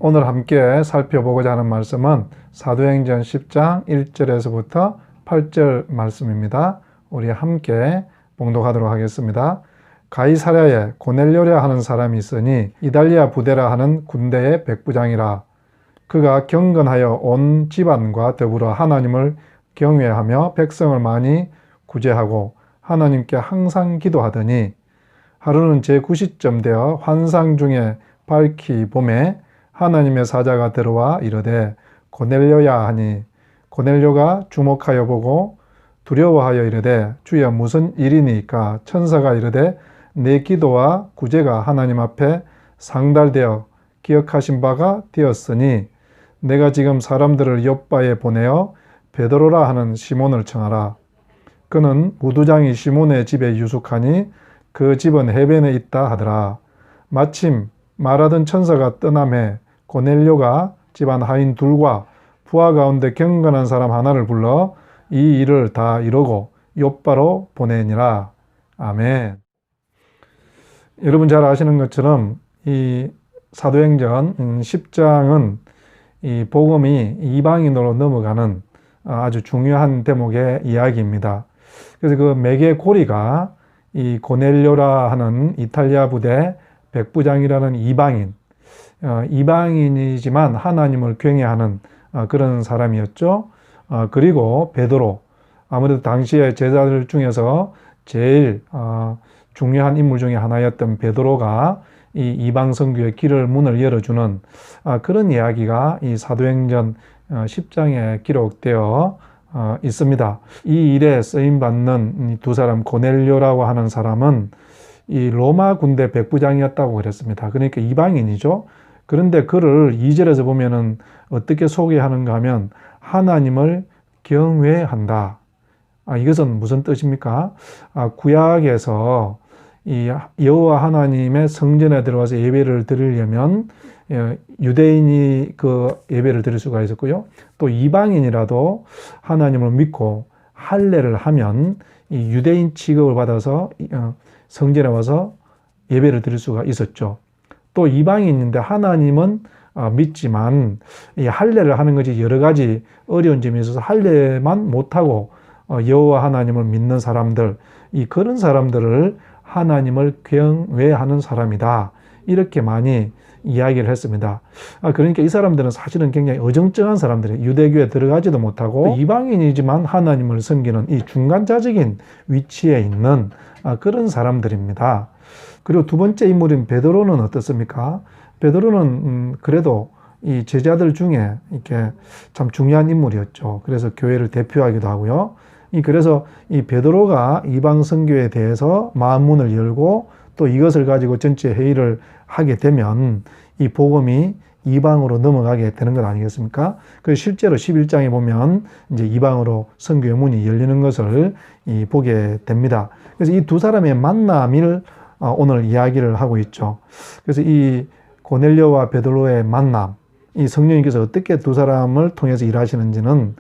오늘 함께 살펴보고자 하는 말씀은 사도행전 10장 1절에서부터 8절 말씀입니다. 우리 함께 봉독하도록 하겠습니다. 가이사랴에 고넬료라 하는 사람이 있으니 이달리아 부대라 하는 군대의 백부장이라. 그가 경건하여 온 집안과 더불어 하나님을 경외하며 백성을 많이 구제하고 하나님께 항상 기도하더니 하루는 제9시쯤 되어 환상 중에 밝히 봄에 하나님의 사자가 들어와 이르되 고넬료야 하니 고넬료가 주목하여 보고 두려워하여 이르되 주여 무슨 일이니까? 천사가 이르되 내 기도와 구제가 하나님 앞에 상달되어 기억하신 바가 되었으니 내가 지금 사람들을 욥바에 보내어 베드로라 하는 시몬을 청하라. 그는 무두장이 시몬의 집에 유숙하니 그 집은 해변에 있다 하더라. 마침 말하던 천사가 떠남해 고넬료가 집안 하인 둘과 부하 가운데 경건한 사람 하나를 불러 이 일을 다 이루고 욥바로 보내니라. 아멘. 여러분 잘 아시는 것처럼 이 사도행전 10장은 이 복음이 이방인으로 넘어가는 아주 중요한 대목의 이야기입니다. 그래서 그 매개 고리가 이 고넬료라 하는 이탈리아 부대 백부장이라는 이방인이지만 하나님을 경외하는 그런 사람이었죠. 그리고 베드로, 아무래도 당시의 제자들 중에서 제일 중요한 인물 중에 하나였던 베드로가 이 이방 선교의 길을 문을 열어주는 그런 이야기가 이 사도행전 10장에 기록되어 있습니다. 이 일에 쓰임받는 두 사람, 고넬료라고 하는 사람은 이 로마 군대 백부장이었다고 그랬습니다. 그러니까 이방인이죠. 그런데 그를 2절에서 보면은 어떻게 소개하는가 하면 하나님을 경외한다. 이것은 무슨 뜻입니까? 구약에서 이 여호와 하나님의 성전에 들어가서 예배를 드리려면 유대인이 그 예배를 드릴 수가 있었고요. 또 이방인이라도 하나님을 믿고 할례를 하면 이 유대인 취급을 받아서 성전에 와서 예배를 드릴 수가 있었죠. 또 이방인인데 하나님은 믿지만 이 할례를 하는 것이 여러 가지 어려운 점이 있어서 할례만 못하고 여호와 하나님을 믿는 사람들, 이 그런 사람들을 하나님을 경외하는 사람이다. 이렇게 많이 이야기를 했습니다. 그러니까 이 사람들은 사실은 굉장히 어정쩡한 사람들이에요. 유대교에 들어가지도 못하고 이방인이지만 하나님을 섬기는 이 중간자적인 위치에 있는 그런 사람들입니다. 그리고 두 번째 인물인 베드로는 어떻습니까? 베드로는 그래도 이 제자들 중에 이렇게 참 중요한 인물이었죠. 그래서 교회를 대표하기도 하고요. 그래서 이 베드로가 이방 선교에 대해서 마음문을 열고 또 이것을 가지고 전체 회의를 하게 되면 이 복음이 이방으로 넘어가게 되는 것 아니겠습니까? 그래서 실제로 11장에 보면 이제 이방으로 선교의 문이 열리는 것을 보게 됩니다. 그래서 이 두 사람의 만남을 오늘 이야기를 하고 있죠. 그래서 이 고넬료와 베드로의 만남, 이 성령님께서 어떻게 두 사람을 통해서 일하시는지는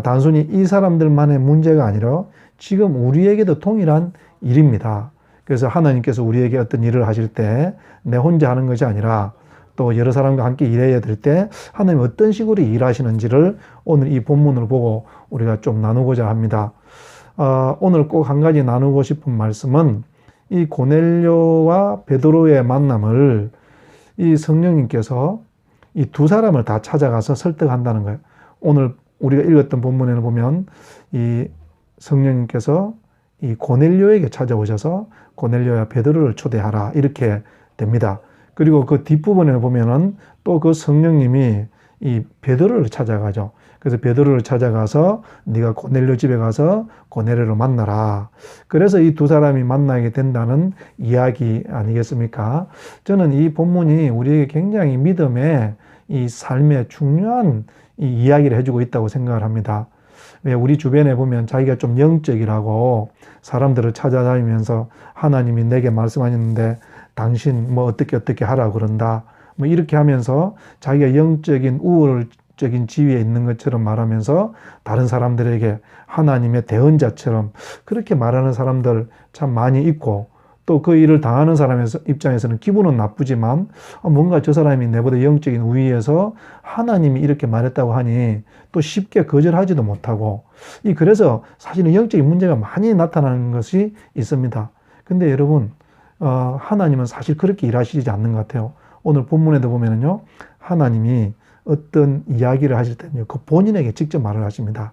단순히 이 사람들만의 문제가 아니라 지금 우리에게도 동일한 일입니다. 그래서 하나님께서 우리에게 어떤 일을 하실 때 내 혼자 하는 것이 아니라 또 여러 사람과 함께 일해야 될 때 하나님 어떤 식으로 일하시는지를 오늘 이 본문을 보고 우리가 좀 나누고자 합니다. 오늘 꼭 한 가지 나누고 싶은 말씀은 이 고넬료와 베드로의 만남을 이 성령님께서 이 두 사람을 다 찾아가서 설득한다는 거예요. 오늘 우리가 읽었던 본문에는 보면 이 성령님께서 이 고넬료에게 찾아오셔서 고넬료와 베드로를 초대하라 이렇게 됩니다. 그리고 그 뒷부분에 보면은 또 그 성령님이 이 베드로를 찾아가죠. 그래서 베드로를 찾아가서 네가 고넬료 집에 가서 고넬료를 만나라. 그래서 이 두 사람이 만나게 된다는 이야기 아니겠습니까? 저는 이 본문이 우리에게 굉장히 믿음의 이 삶의 중요한 이 이야기를 해주고 있다고 생각을 합니다. 왜 우리 주변에 보면 자기가 좀 영적이라고 사람들을 찾아다니면서 하나님이 내게 말씀하셨는데 당신 뭐 어떻게 하라 그런다. 뭐 이렇게 하면서 자기가 영적인 우월적인 지위에 있는 것처럼 말하면서 다른 사람들에게 하나님의 대언자처럼 그렇게 말하는 사람들 참 많이 있고 또 그 일을 당하는 사람의 입장에서는 기분은 나쁘지만 뭔가 저 사람이 내보다 영적인 우위에서 하나님이 이렇게 말했다고 하니 또 쉽게 거절하지도 못하고 그래서 사실은 영적인 문제가 많이 나타나는 것이 있습니다. 근데 여러분 하나님은 사실 그렇게 일하시지 않는 것 같아요. 오늘 본문에도 보면은요, 하나님이 어떤 이야기를 하실 때는요, 그 본인에게 직접 말을 하십니다.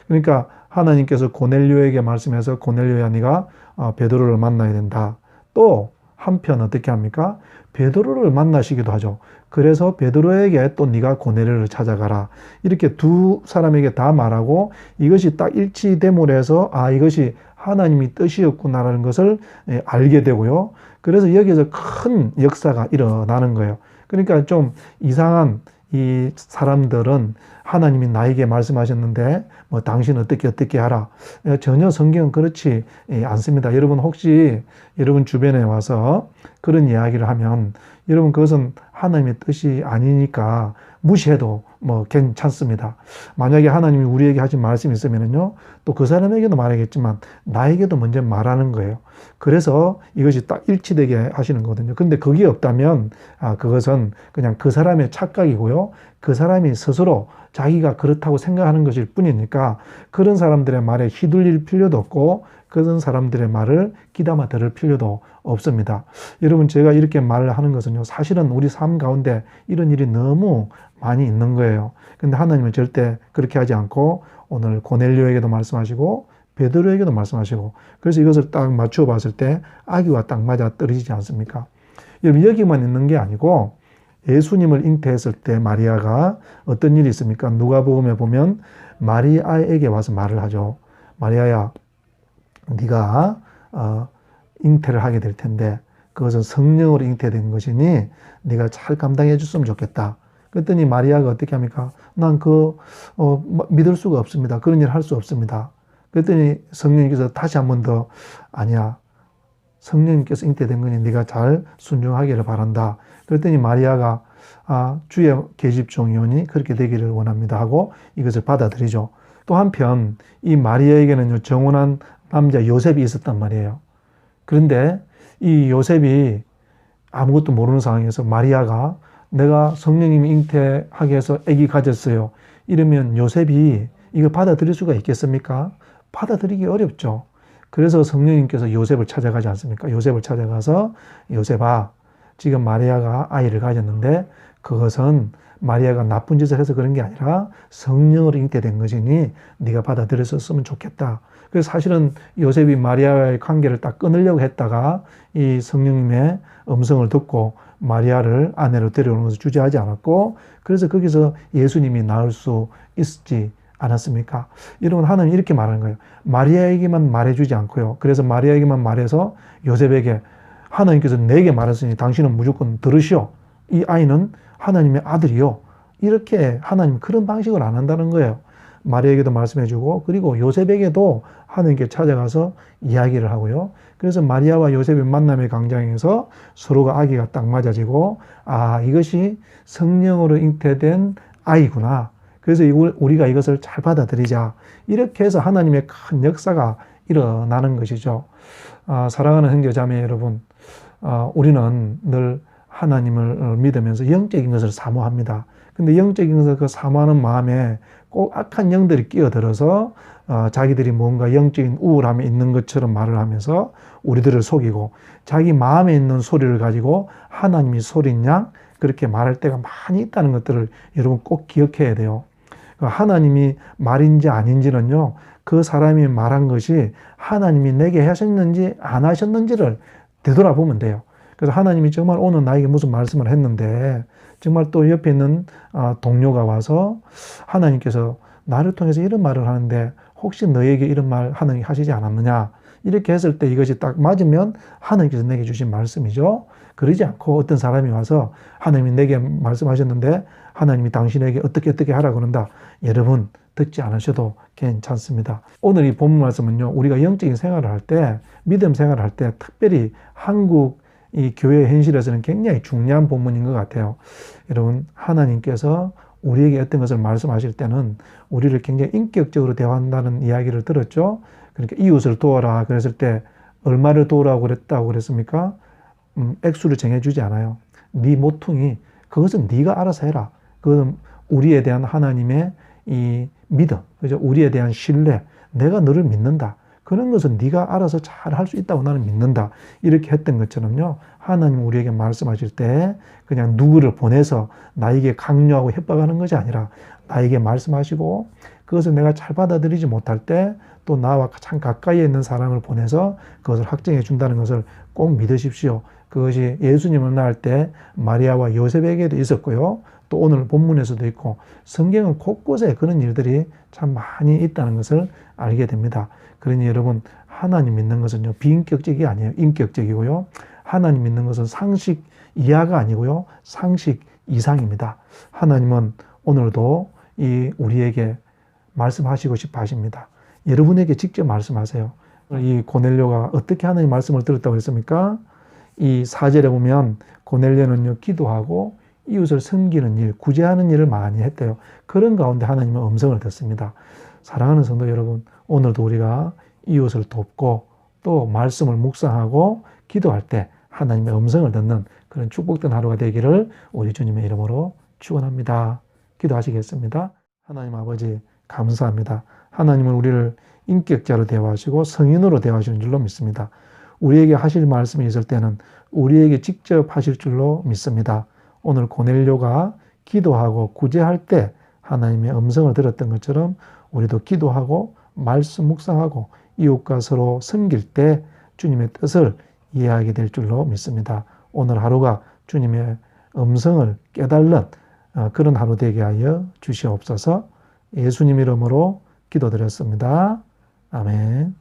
그러니까 하나님께서 고넬료에게 말씀해서 고넬료야 네가 베드로를 만나야 된다. 또 한편 어떻게 합니까? 베드로를 만나시기도 하죠. 그래서 베드로에게 또 네가 고넬료를 찾아가라. 이렇게 두 사람에게 다 말하고 이것이 딱 일치됨으로 해서 이것이 하나님의 뜻이었구나라는 것을 알게 되고요. 그래서 여기서 큰 역사가 일어나는 거예요. 그러니까 좀 이상한 이 사람들은 하나님이 나에게 말씀하셨는데 뭐 당신 어떻게 하라. 전혀 성경은 그렇지 않습니다. 여러분 혹시 여러분 주변에 와서 그런 이야기를 하면 여러분 그것은 하나님의 뜻이 아니니까 무시해도 뭐 괜찮습니다. 만약에 하나님이 우리에게 하신 말씀이 있으면요, 또 그 사람에게도 말하겠지만 나에게도 먼저 말하는 거예요. 그래서 이것이 딱 일치되게 하시는 거거든요. 근데 그게 없다면 그것은 그냥 그 사람의 착각이고요. 그 사람이 스스로 자기가 그렇다고 생각하는 것일 뿐이니까 그런 사람들의 말에 휘둘릴 필요도 없고 그런 사람들의 말을 귀담아 들을 필요도 없습니다. 여러분 제가 이렇게 말을 하는 것은요, 사실은 우리 삶 가운데 이런 일이 너무 많이 있는 거예요. 근데 하나님은 절대 그렇게 하지 않고 오늘 고넬료에게도 말씀하시고 베드로에게도 말씀하시고 그래서 이것을 딱 맞추어 봤을 때 아기와 딱 맞아 떨어지지 않습니까? 여러분 여기만 있는 게 아니고 예수님을 잉태했을 때 마리아가 어떤 일이 있습니까? 누가복음에 보면 마리아에게 와서 말을 하죠. 마리아야, 네가 잉태를 하게 될 텐데 그것은 성령으로 잉태된 것이니 네가 잘 감당해 줬으면 좋겠다. 그랬더니 마리아가 어떻게 합니까? 난 믿을 수가 없습니다. 그런 일 할 수 없습니다. 그랬더니 성령님께서 다시 한 번 더 아니야. 성령님께서 잉태된 거니 네가 잘 순종하기를 바란다. 그랬더니 마리아가 주의 계집종이오니 그렇게 되기를 원합니다 하고 이것을 받아들이죠. 또 한편 이 마리아에게는 정혼한 남자 요셉이 있었단 말이에요. 그런데 이 요셉이 아무것도 모르는 상황에서 마리아가 내가 성령님이 잉태하게 해서 아기 가졌어요. 이러면 요셉이 이걸 받아들일 수가 있겠습니까? 받아들이기 어렵죠. 그래서 성령님께서 요셉을 찾아가지 않습니까? 요셉을 찾아가서 요셉아, 지금 마리아가 아이를 가졌는데 그것은 마리아가 나쁜 짓을 해서 그런 게 아니라 성령으로 잉태된 것이니 네가 받아들였으면 좋겠다. 그래서 사실은 요셉이 마리아와의 관계를 딱 끊으려고 했다가 이 성령님의 음성을 듣고 마리아를 아내로 데려오는 것을 주저하지 않았고 그래서 거기서 예수님이 낳을 수 있지 않았습니까? 여러분 하나님 이렇게 말하는 거예요. 마리아에게만 말해주지 않고요. 그래서 마리아에게만 말해서 요셉에게 하나님께서 내게 말했으니 당신은 무조건 들으시오. 이 아이는 하나님의 아들이요. 이렇게 하나님 그런 방식을 안 한다는 거예요. 마리아에게도 말씀해주고 그리고 요셉에게도 하나님께 찾아가서 이야기를 하고요. 그래서 마리아와 요셉의 만남의 광장에서 서로가 아기가 딱 맞아지고 이것이 성령으로 잉태된 아이구나. 그래서 우리가 이것을 잘 받아들이자. 이렇게 해서 하나님의 큰 역사가 일어나는 것이죠. 사랑하는 형제자매 여러분, 우리는 늘 하나님을 믿으면서 영적인 것을 사모합니다. 근데 영적인 것을 그 사모하는 마음에 꼭 악한 영들이 끼어들어서 자기들이 뭔가 영적인 우월함이 있는 것처럼 말을 하면서 우리들을 속이고 자기 마음에 있는 소리를 가지고 하나님이 소린 양 그렇게 말할 때가 많이 있다는 것들을 여러분 꼭 기억해야 돼요. 하나님이 말인지 아닌지는요, 그 사람이 말한 것이 하나님이 내게 하셨는지 안 하셨는지를 되돌아보면 돼요. 그래서 하나님이 정말 오늘 나에게 무슨 말씀을 했는데 정말 또 옆에 있는 동료가 와서 하나님께서 나를 통해서 이런 말을 하는데 혹시 너에게 이런 말 하나님이 하시지 않았느냐 이렇게 했을 때 이것이 딱 맞으면 하나님께서 내게 주신 말씀이죠. 그러지 않고 어떤 사람이 와서 하나님이 내게 말씀하셨는데 하나님이 당신에게 어떻게 하라고 그런다. 여러분 듣지 않으셔도 괜찮습니다. 오늘 이 본문 말씀은요, 우리가 영적인 생활을 할 때, 믿음 생활을 할 때 특별히 한국 이 교회 현실에서는 굉장히 중요한 본문인 것 같아요. 여러분 하나님께서 우리에게 어떤 것을 말씀하실 때는 우리를 굉장히 인격적으로 대화한다는 이야기를 들었죠. 그러니까 이웃을 도와라 그랬을 때 얼마를 도우라고 그랬습니까? 액수를 정해주지 않아요. 네 모퉁이, 그것은 네가 알아서 해라. 그것은 우리에 대한 하나님의 이 믿음, 그죠? 우리에 대한 신뢰, 내가 너를 믿는다. 그런 것은 네가 알아서 잘 할 수 있다고 나는 믿는다. 이렇게 했던 것처럼요. 하나님 우리에게 말씀하실 때 그냥 누구를 보내서 나에게 강요하고 협박하는 것이 아니라 나에게 말씀하시고 그것을 내가 잘 받아들이지 못할 때 또 나와 참 가까이에 있는 사람을 보내서 그것을 확증해 준다는 것을 꼭 믿으십시오. 그것이 예수님을 낳을 때 마리아와 요셉에게도 있었고요. 또 오늘 본문에서도 있고 성경은 곳곳에 그런 일들이 참 많이 있다는 것을 알게 됩니다. 그러니 여러분 하나님 믿는 것은요 비인격적이 아니에요. 인격적이고요. 하나님 믿는 것은 상식 이하가 아니고요. 상식 이상입니다. 하나님은 오늘도 우리에게 말씀하시고 싶어 하십니다. 여러분에게 직접 말씀하세요. 이 고넬료가 어떻게 하나님 말씀을 들었다고 했습니까? 이 4절에 보면 고넬료는요 기도하고 이웃을 섬기는 일, 구제하는 일을 많이 했대요. 그런 가운데 하나님은 음성을 듣습니다. 사랑하는 성도 여러분, 오늘도 우리가 이웃을 돕고 또 말씀을 묵상하고 기도할 때 하나님의 음성을 듣는 그런 축복된 하루가 되기를 우리 주님의 이름으로 축원합니다. 기도하시겠습니다. 하나님 아버지 감사합니다. 하나님은 우리를 인격자로 대화하시고 성인으로 대화하시는 줄로 믿습니다. 우리에게 하실 말씀이 있을 때는 우리에게 직접 하실 줄로 믿습니다. 오늘 고넬료가 기도하고 구제할 때 하나님의 음성을 들었던 것처럼 우리도 기도하고 말씀 묵상하고 이웃과 서로 섬길 때 주님의 뜻을 이해하게 될 줄로 믿습니다. 오늘 하루가 주님의 음성을 깨달는 그런 하루 되게 하여 주시옵소서. 예수님 이름으로 기도드렸습니다. 아멘.